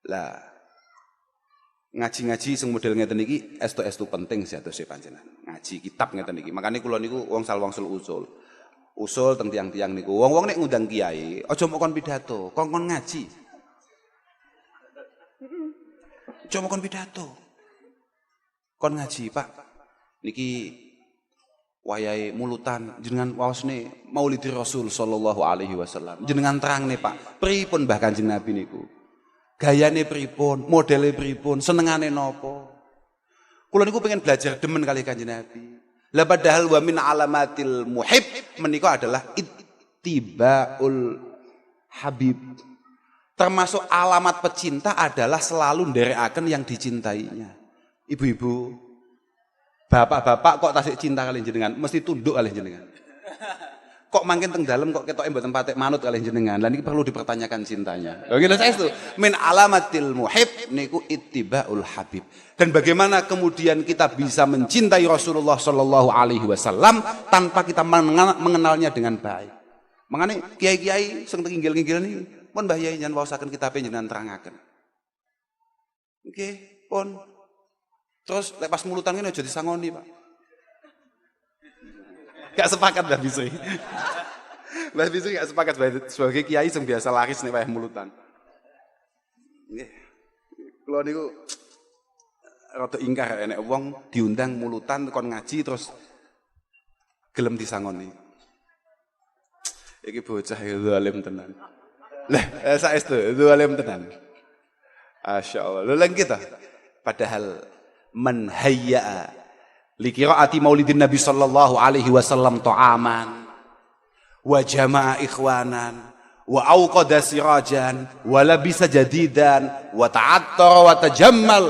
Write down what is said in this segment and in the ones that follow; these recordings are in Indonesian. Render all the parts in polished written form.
Lah ngaji-ngaji sing model ngeten iki estu penting jatose panjenengan. Ngaji kitab ngeten iki. Makane kula niku wangsul usul. Usul teng tiang-tiang niku. Wong-wong nek ngundang kiai, aja mok kon pidato, kon ngaji. Aja mok kon pidato. Kon ngaji, Pak. Niki wayahe mulutan jenengan waosne Maulidi Rasul sallallahu alaihi wasallam. Jenengan terangne, Pak. Pripun Mbah Kanjeng Nabi niku? Gayane pripun, modele pripun, senengane napa. Kula niku pengen belajar demen kali Kanjeng Nabi. Lah padahal wa min alamatil muhib menika adalah ittibaul habib. Termasuk alamat pecinta adalah selalu nderekaken yang dicintainya. Ibu-ibu, bapak-bapak kok tasik cinta kalian jenengan, mesti tunduk kalian jenengan. Kok mangkin teng dalem kok ketoke mboten patek manut kalian jenengan. Lah niki perlu dipertanyakan cintanya. Lha ngene saestu, min alamatil muhib niku ittibaul habib. Dan bagaimana kemudian kita bisa mencintai Rasulullah sallallahu alaihi wasallam tanpa kita mengenalnya dengan baik. Mangane kiai-kiai sing tenginggil-inggil niki pun Mbah Yai njen waosaken kitabe jenengan terangaken. Nggih, pun. Terus lek pas mulutan ngene aja disangoni, Pak. Gak sepakat Mbah Bisri. Mbah Bisri gak sepakat sebagai kiai yang biasa laris nih wayah mulutan. Nggih. Kula niku rada ingkar enek wong diundang mulutan kon ngaji terus gelem disangoni. Iki bocah zalim tenan. Lah, saestu zalim tenan. Masyaallah. Lha kita padahal man hayya li qiraati maulidin nabi sallallahu alaihi wasallam ta'aman wa jama'a ikhwanan wa awqada sirajan wa labisa jadidan wa ta'attara wa tajammal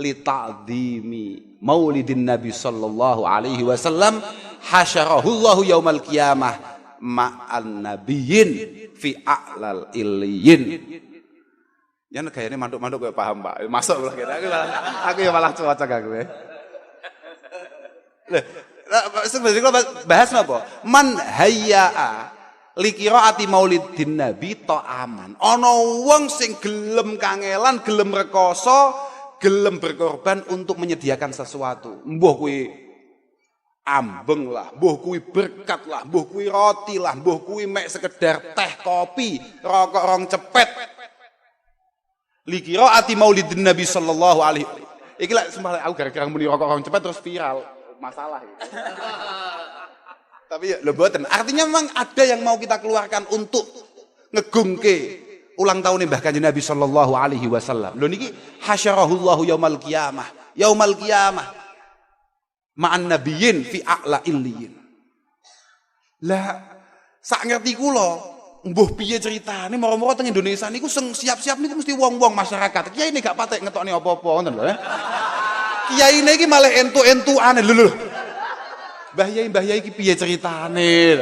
li ta'dhimi maulidin nabi sallallahu alaihi wasallam hasyarahu Allahu yaumal qiyamah ma'an nabiyyin fi a'lal illiyin. Ya gayane mantuk-mantuk kowe paham, Pak. Masuk lah kene. Aku ya malah cocok aku. Lah, sebenarnya bahas napa? Man hayya'a li qiraati maulidin nabi ta'aman. Ana wong sing gelem kangelan, gelem rekoso, gelem berkorban untuk menyediakan sesuatu. Mbuh kuwi ambeng lah, mbuh kuwi berkat lah, mbuh kuwi roti lah, mbuh kuwi mek sekedar teh kopi, rokok rong cepet. Li qiraati maulidin nabi sallallahu alaihi wasallam. Iki lek sumpah aku gara-gara muni rokok rong cepet terus viral. Masalah itu. Tapi ya lho mboten. Artinya memang ada yang mau kita keluarkan untuk ngegungke ulang tahun Mbah Kanjeng Nabi sallallahu alaihi wasallam. Lho niki hasyarahullahu yaumal qiyamah. Yaumal qiyamah ma'an nabiyyin fi a'la illiyin. Lah sak ngerti kula mbuh piye ceritane moro-moro teng Indonesia niku sing siap-siap niku mesti wong-wong masyarakat. Kiai ini gak patek ngetokne apa-apa ngoten lho. Kiai ini malah entu-entuane lho. Mbah Yai iki piye ceritane?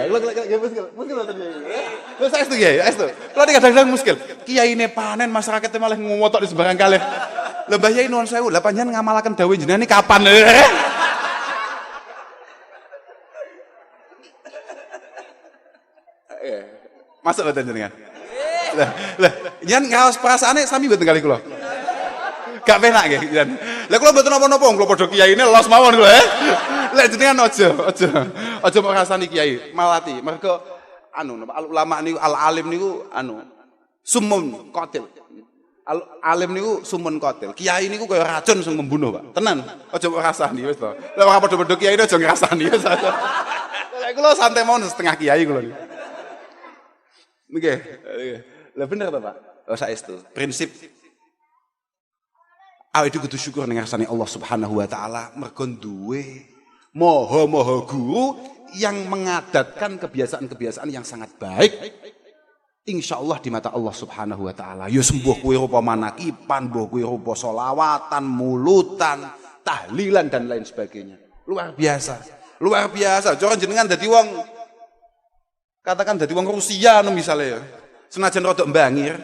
Muskil ngoten Yai. Lho saestu Yai, saestu. Kalau kadang-kadang muskil. Kiai ini panen masyarakat malah ngomotok di sembarang kalih. Lho Mbah Yai nuwun sewu, lah panjenengan ngamalaken dawuh jenengan kapan? Masuk mboten jenengan? Lah, yen ngaos perasaane sami mboten kali kula. Gak penak nggih yen. Lah kula mboten napa-napa kula padha kiyaine los mawon kula Lek jenengan aja mau rasani kiai, malati. Mergo al ulama niku al alim niku sumun qatil. Al alim niku sumun qatil. Kiai niku kaya racun sing membunuh, Pak. Tenan. Aja mau rasani wis to. Lah ora padha-padha kiai aja ngrasani wis. Lek kula santai mawon setengah kiai kula niku. Nggih. Lah bener to, Pak? Oh saestu. Prinsip awake kudu syukur ning ngarsane Allah Subhanahu wa taala mergo duwe maha guru yang mengadatkan kebiasaan-kebiasaan yang sangat baik. Insyaallah di mata Allah Subhanahu wa taala. Ya sembuh kuwi rupa manakipan, mbuh kuwi rupa selawatan, mulutan, tahlilan dan lain sebagainya. Luar biasa. Luar biasa. Jangan jenengan dadi wong katakan dadi wong Rusia misalnya ya. Senajan rodok mbangir,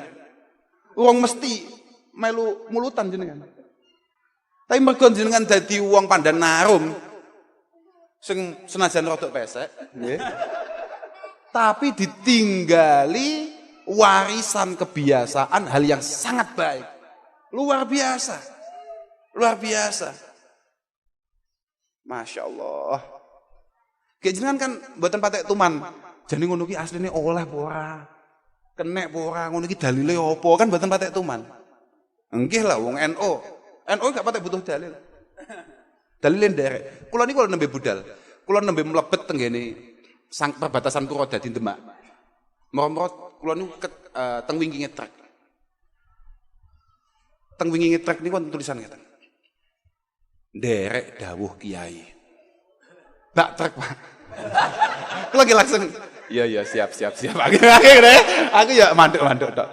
wong mesti melu mulutan jenengan. Tapi mergo jenengan dadi wong pandan narum sing senajan rodok pesek, nggih. Tapi ditinggali warisan kebiasaan hal yang sangat baik. Luar biasa. Luar biasa. Masya Allah. Kayak jenengan kan mboten patek tuman. Jane ngono ki asline oleh apa ora? Kenek apa ora? Ngono ki dalile apa? Kan mboten patek tuman. Nggih lah wong NU. NU gak patek butuh dalil. Dalile nderek. Kula niku nembe budal. Kula nembe mlebet tenggene sang perbatasan Purwodadi Demak. Moro-moro kula niku teng wingkinge trek. Teng wingkinge trek niku wonten tulisan ngeten. Nderek dawuh kiai. Bak trek, Pak. Kula ki langsung iya siap. Aku ya manduk tok.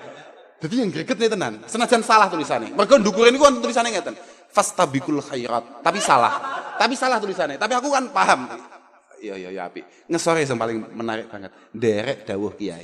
Dadi yang greget nih tenan. Senajan salah tulisannya. Mergo ndukure niku wonten tulisane ngeten. Fastabikul khairat. Tapi salah tulisannya. Tapi aku kan paham. Iya apik. Ngesore yang paling menarik banget. Nderek dawuh kiai.